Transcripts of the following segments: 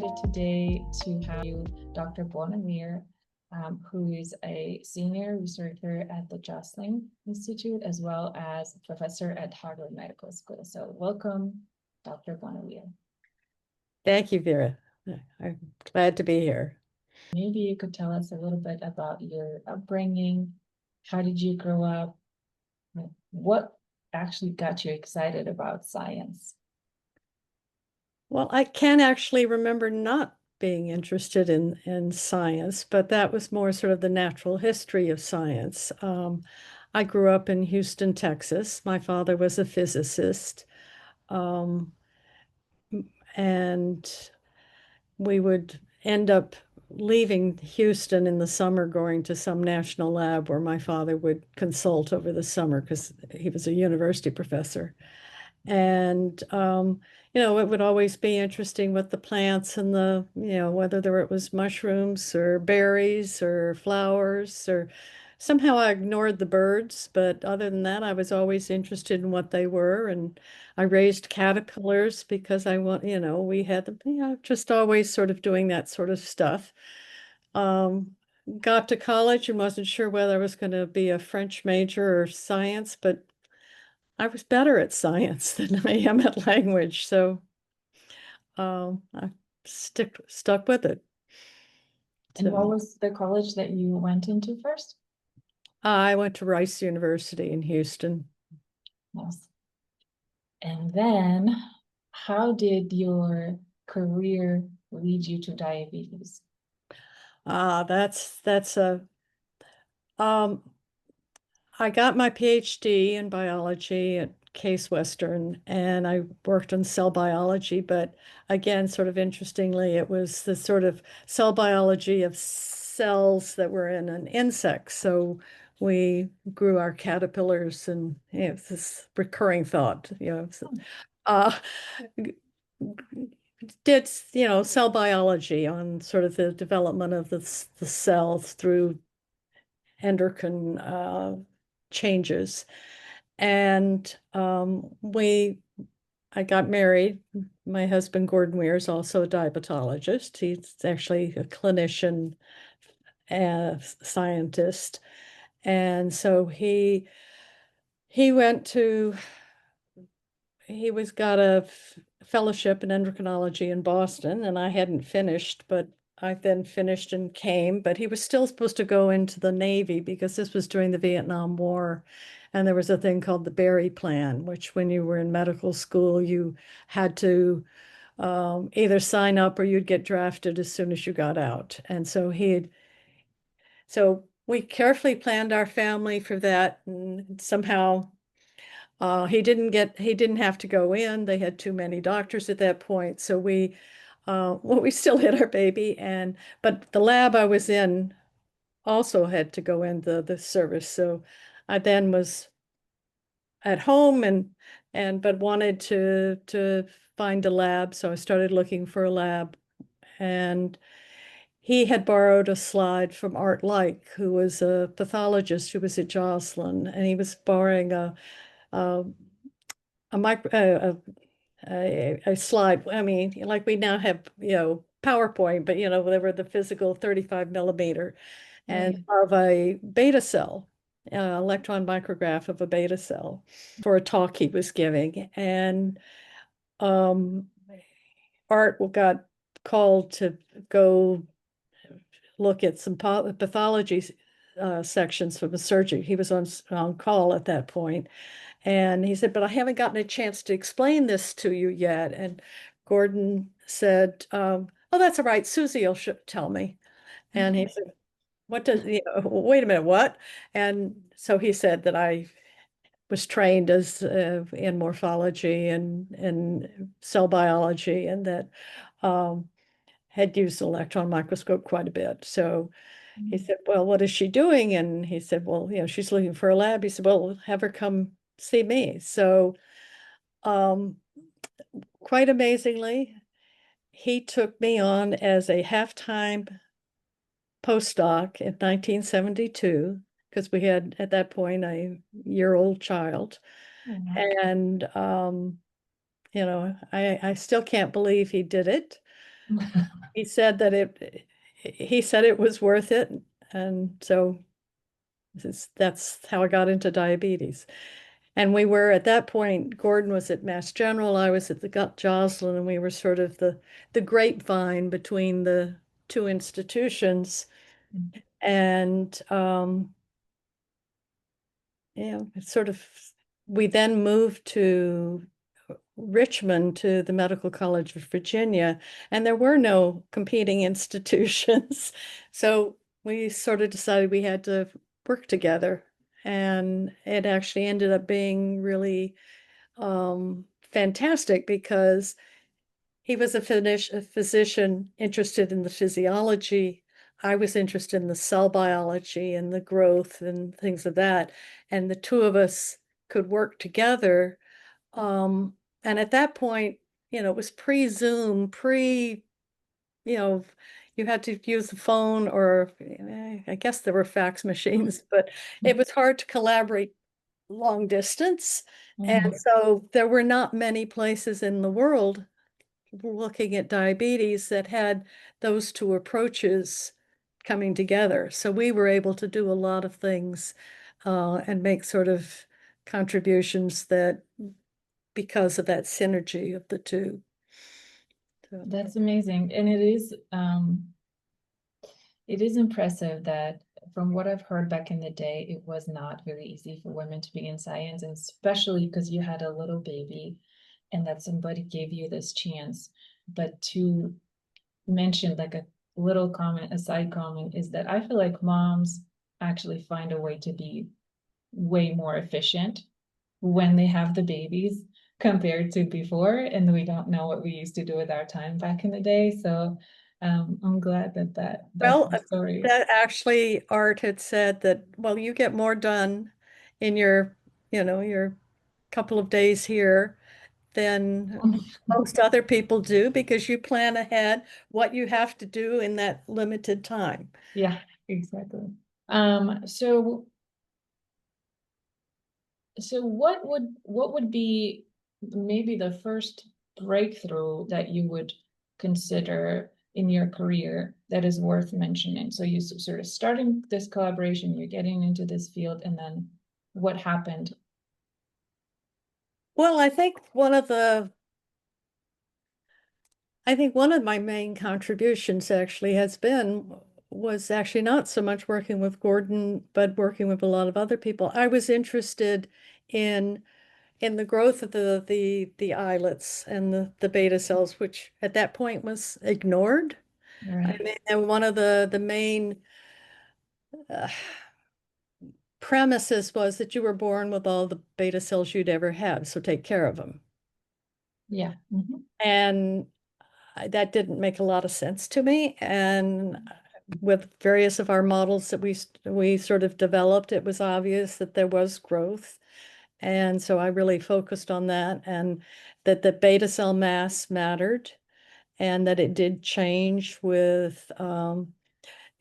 excited today to have you, Dr. Weir, who is a senior researcher at the Joslin Institute, as well as a professor at Harvard Medical School. So welcome, Dr. Weir. Thank you, Vera. I'm glad to be here. Maybe you could tell us a little bit about your upbringing. How did you grow up? What actually got you excited about science? Well, I can actually remember not being interested in science, but that was more sort of the natural history of science. I grew up in Houston, Texas. My father was a physicist. Um, and we would end up leaving Houston in the summer, going to some national lab where my father would consult over the summer because he was a university professor. And it would always be interesting with the plants and whether it was mushrooms or berries or flowers, or somehow I ignored the birds, but other than that, I was always interested in what they were. And I raised caterpillars because we had them, just always sort of doing that sort of stuff. Got to college and wasn't sure whether I was going to be a French major or science, but I was better at science than I am at language, so I stuck with it. And what So was the college that you went into first? I went to Rice University in Houston. Yes. And then how did your career lead you to diabetes? That's a I got my PhD in biology at Case Western, and I worked on cell biology, but again, sort of interestingly, it was the sort of cell biology of cells that were in an insect. So we grew our caterpillars, and it's this recurring thought, uh, did, cell biology on sort of the development of the cells through endocrine changes. And I got married. My husband, Gordon Weir, is also a diabetologist. He's actually a clinician and scientist. And so he went to, he was got a fellowship in endocrinology in Boston, and I hadn't finished, but I then finished and came, but he was still supposed to go into the Navy because this was during the Vietnam War. And there was a thing called the Berry Plan, which when you were in medical school, you had to either sign up or you'd get drafted as soon as you got out. And so we carefully planned our family for that. And somehow he didn't have to go in. They had too many doctors at that point. So we still had our baby, but the lab I was in also had to go in the service. So I then was at home but wanted to find a lab. So I started looking for a lab, and he had borrowed a slide from Art Like, who was a pathologist who was at Joslin, and he was borrowing a micro a slide. I mean, like we now have, PowerPoint, but they were the physical 35 millimeter and of a beta cell, electron micrograph of a beta cell for a talk he was giving. And Art got called to go look at some pathology sections from the surgery. He was on call at that point. And he said, but I haven't gotten a chance to explain this to you yet. And Gordon said, oh, that's all right. Susie will tell me. And he said, wait a minute, what? And so he said that I was trained as in morphology and cell biology, and that had used the electron microscope quite a bit. So he said, well, what is she doing? And he said, well, she's looking for a lab. He said, well, have her come see me. So quite amazingly, he took me on as a half-time postdoc in 1972, because we had at that point a year-old child. And I still can't believe he did it. he said that he said it was worth it. And so that's how I got into diabetes. And we were at that point, Gordon was at Mass General, I was at the Joslin, and we were sort of the grapevine between the two institutions. And yeah, it's sort of, we then moved to Richmond to the Medical College of Virginia, and there were no competing institutions. So we sort of decided we had to work together. And it actually ended up being really fantastic because he was a physician interested in the physiology. I was interested in the cell biology and the growth and things of that. And the two of us could work together. Um, and at that point, it was pre-Zoom, you know, you had to use the phone or I guess there were fax machines, but it was hard to collaborate long distance. And Mhm. so there were not many places in the world looking at diabetes that had those two approaches coming together. So we were able to do a lot of things and make sort of contributions that because of that synergy of the two. So, That's amazing. And it is impressive that from what I've heard back in the day, it was not very easy for women to be in science, and especially because you had a little baby and that somebody gave you this chance. But to mention like a little comment, a side comment, is that I feel like moms actually find a way to be way more efficient when they have the babies compared to before, and we don't know what we used to do with our time back in the day. So I'm glad that that's well, the story. that actually Art had said that, well, you get more done in your couple of days here than most other people do because you plan ahead what you have to do in that limited time. Yeah, exactly. So what would be maybe the first breakthrough that you would consider in your career that is worth mentioning? So you sort of starting this collaboration, you're getting into this field, and then what happened? Well, I think one of my main contributions actually was actually not so much working with Gordon, but working with a lot of other people. I was interested in the growth of the islets and the beta cells, which at that point was ignored. I Right. mean, and one of the main uh, premises was that you were born with all the beta cells you'd ever have, so take care of them. Yeah. Mhm. And that didn't make a lot of sense to me. And with various of our models that we sort of developed, it was obvious that there was growth. And so I really focused on that and that the beta cell mass mattered and that it did change with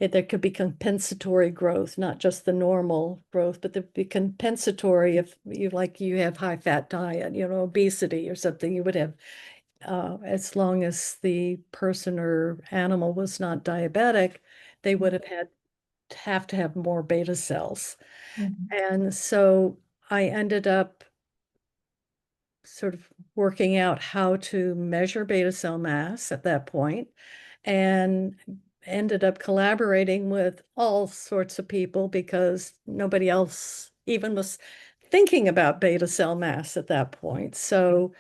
there could be compensatory growth, not just the normal growth, but there'd be compensatory if you have high fat diet, obesity or something, you would have as long as the person or animal was not diabetic, they would have to have more beta cells. Mhm. And so I ended up sort of working out how to measure beta cell mass at that point and ended up collaborating with all sorts of people because nobody else even was thinking about beta cell mass at that point. So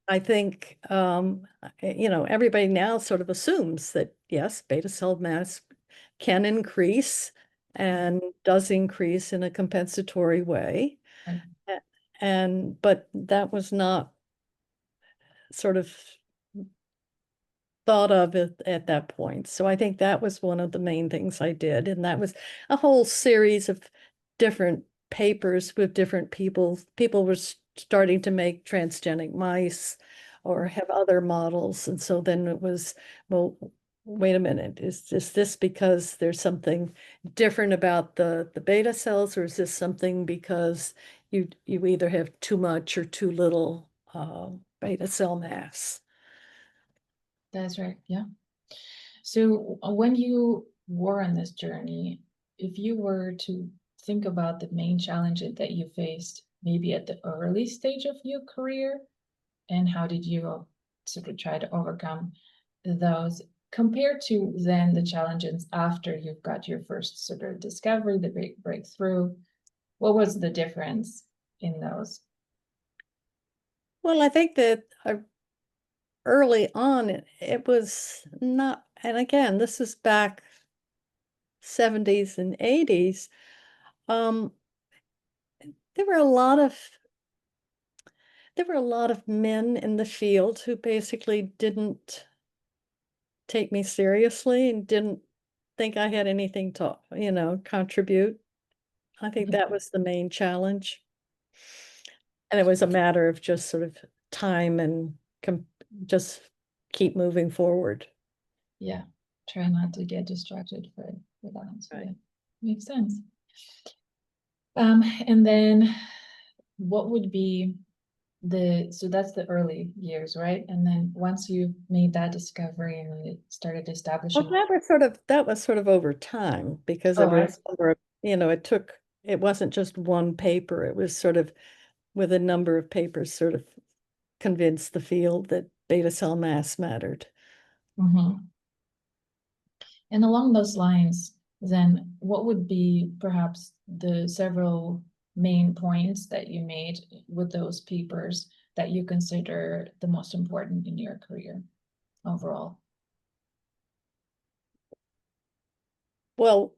I think, everybody now sort of assumes that yes, beta cell mass can increase and does increase in a compensatory way. Right. But that was not sort of thought of at that point. So I think that was one of the main things I did. And that was a whole series of different papers with different people. People were starting to make transgenic mice or have other models. And so then it was, well, wait a minute, is this because there's something different about the beta cells, or is this something because you either have too much or too little beta cell mass? That's right. Yeah. So when you were on this journey, if you were to think about the main challenges that you faced, maybe at the early stage of your career, and how did you sort of try to overcome those compared to then the challenges after you've got your first sort of discovery, the big breakthrough, what was the difference in those? Well, I think that early on, it was not, and again, this is back 70s and 80s. Um, there were a lot of there were a lot of men in the field who basically didn't take me seriously and didn't think I had anything to, contribute. I think that was the main challenge. And it was a matter of just sort of time and just keep moving forward. Yeah, try not to get distracted for that. So Right. yeah, makes sense. And then what would be so that's the early years, right? And then once you made that discovery and you started Well, establishing, that was sort of over time because there oh, were a number of, it wasn't just one paper. It was sort of with a number of papers sort of convinced the field that beta cell mass mattered. mhm. And along those lines, then what would be perhaps the several main points that you made with those papers that you consider the most important in your career overall? Well,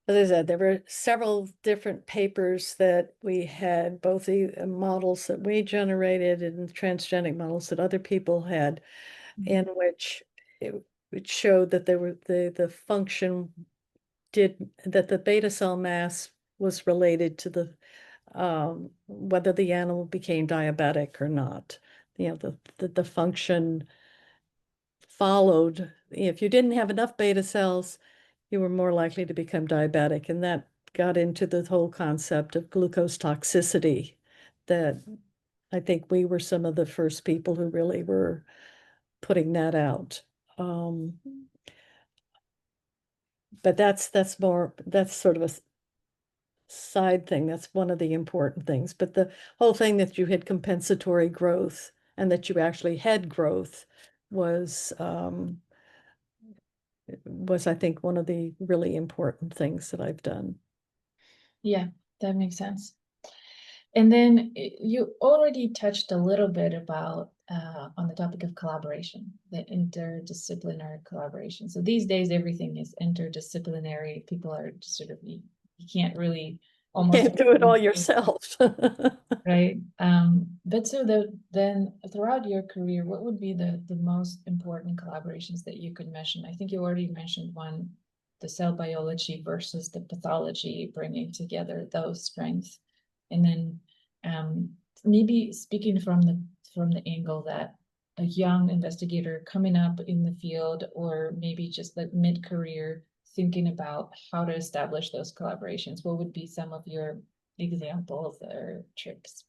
as I said, there were several different papers that we had, both the models that we generated and transgenic models that other people had, in which it showed that there were the function did that the beta cell mass was related to the whether the animal became diabetic or not. The function followed. If you didn't have enough beta cells, you were more likely to become diabetic. And that got into the whole concept of glucose toxicity that I think we were some of the first people who really were putting that out. Um, but that's sort of a side thing. That's one of the important things. But the whole thing that you had compensatory growth and that you actually had growth was I think one of the really important things that I've done. Yeah, that makes sense. And then you already touched a little bit about on the topic of collaboration, the interdisciplinary collaboration. So these days, everything is interdisciplinary. People are just sort of, you can't really You almost can't do it all yourself. right? But so then throughout your career, what would be the most important collaborations that you could mention? I think you already mentioned one, the cell biology versus the pathology, bringing together those strengths, and then um, maybe speaking from the angle that a young investigator coming up in the field, or maybe just like mid-career, thinking about how to establish those collaborations. What would be some of your examples or tricks?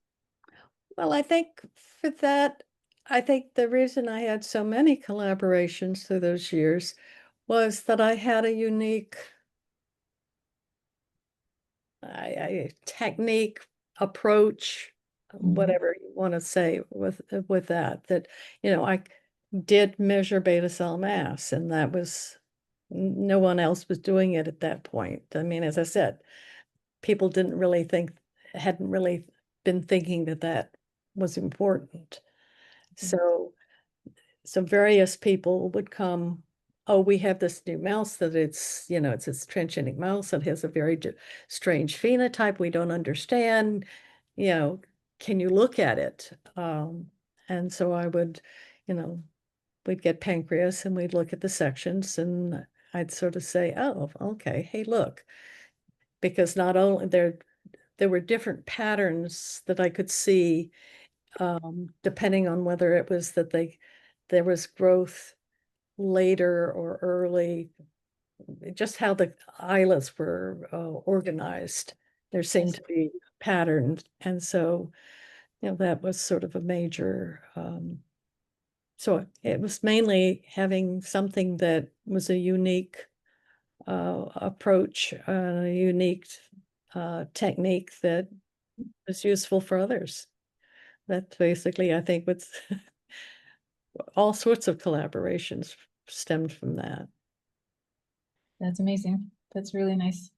Well, I think for that, I think the reason I had so many collaborations through those years was that I had a unique technique, approach, Mhm. whatever you want to say with that, I did measure beta cell mass, and that was no one else was doing it at that point. I mean, as I said, people hadn't really been thinking that that was important. So various people would come, oh, we have this new mouse that it's this transgenic mouse that has a very strange phenotype we don't understand. You know, can you look at it? And so I would, you know, we'd get pancreas and we'd look at the sections and I'd sort of say, oh, okay, hey, look, because not only there were different patterns that I could see, depending on whether it was that there was growth later or early, just how the islets were organized. There seemed Yes. to be patterns. And so, that was sort of a major So it was mainly having something that was a unique approach, a unique technique that was useful for others. That's basically, I think, what's all sorts of collaborations stemmed from that. That's amazing. That's really nice.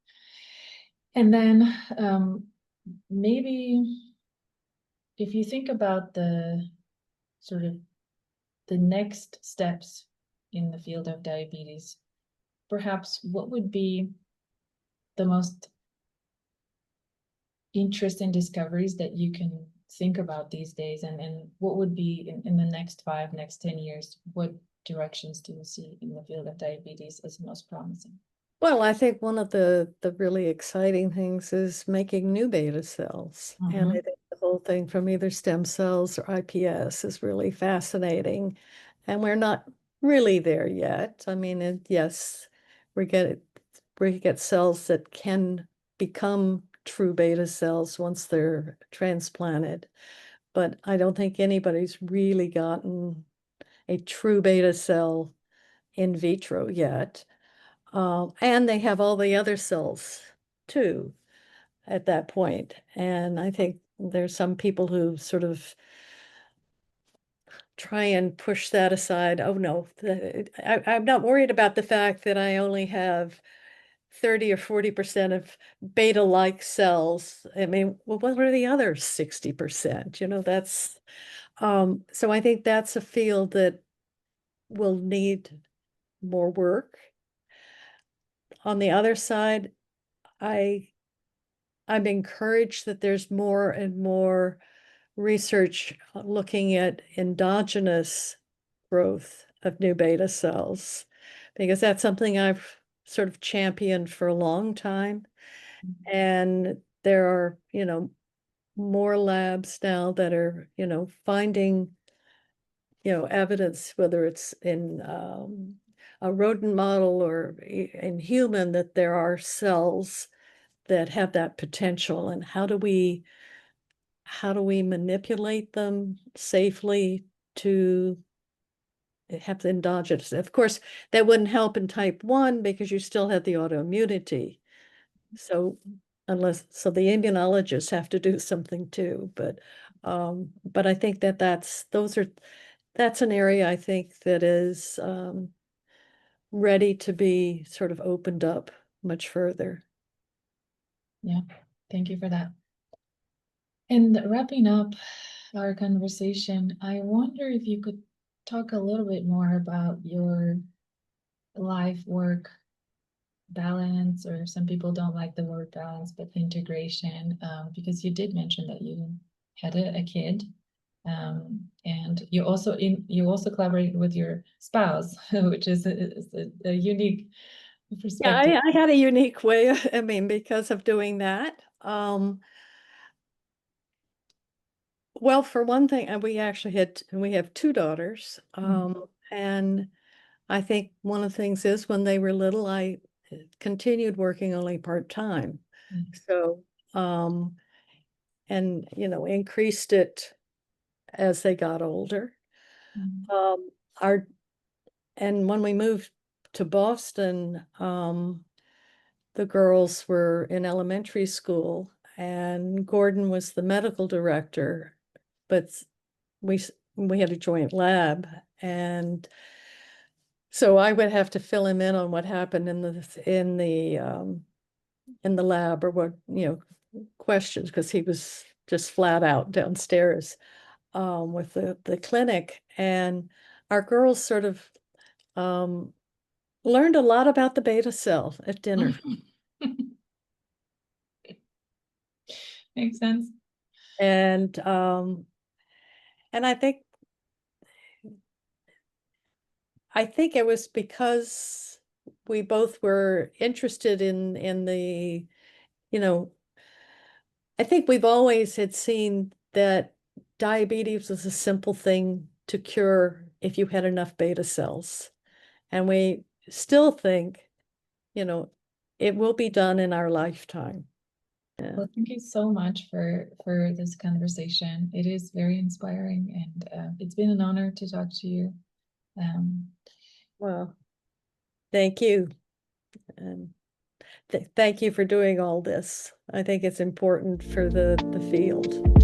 And then maybe if you think about the sort of the next steps in the field of diabetes, perhaps what would be the most interesting discoveries that you can think about these days, and what would be in the next 5, next 10 years, what directions do you see in the field of diabetes as most promising? Well, I think one of the really exciting things is making new beta cells. And I think the whole thing from either stem cells or iPS is really fascinating. And we're not really there yet. I mean, yes, we get we get cells that can become true beta cells once they're transplanted. But I don't think anybody's really gotten a true beta cell in vitro yet. And they have all the other cells too at that point. And I think there's some people who sort of try and push that aside. Oh no, I'm not worried about the fact that I only have 30 or 40% of beta-like cells. I mean, well, what are the other 60%? You know, that's so I think that's a field that will need more work. On the other side, I I'm encouraged that there's more and more research looking at endogenous growth of new beta cells, because that's something I've sort of championed for a long time. And there are, more labs now that are, finding, evidence, whether it's in a rodent model or in human, that there are cells that have that potential. And how do we manipulate them safely to have the endogenous? Of course, that wouldn't help in type 1 because you still have the autoimmunity. So so the immunologists have to do something too. But I think that's an area I think that is ready to be sort of opened up much further. Yeah, thank you for that. And wrapping up our conversation, I wonder if you could talk a little bit more about your life work balance, or some people don't like the word balance, but integration, because you did mention that you had a kid, and you also collaborated with your spouse, which is a unique Yeah, perspective. I had a unique way, I mean, because of doing that. Well, for one thing, and we have two daughters. And I think one of the things is when they were little, I continued working only part-time. Mhm. So, and, increased it as they got older. Mhm. Um, our, and when we moved to Boston, the girls were in elementary school and Gordon was the medical director, but we we had a joint lab, and so I would have to fill him in on what happened in the lab, or what, questions, because he was just flat out downstairs with the clinic. And our girls sort of um, learned a lot about the beta cell at dinner. Makes sense. And and I think it was because we both were interested in the, you know, I think we've always had seen that diabetes was a simple thing to cure if you had enough beta cells. And we still think, you know, it will be done in our lifetime. Yeah. Well, thank you so much for this conversation. It is very inspiring, and it's been an honor to talk to you. Um, Well, thank you. And thank you for doing all this. I think it's important for the field.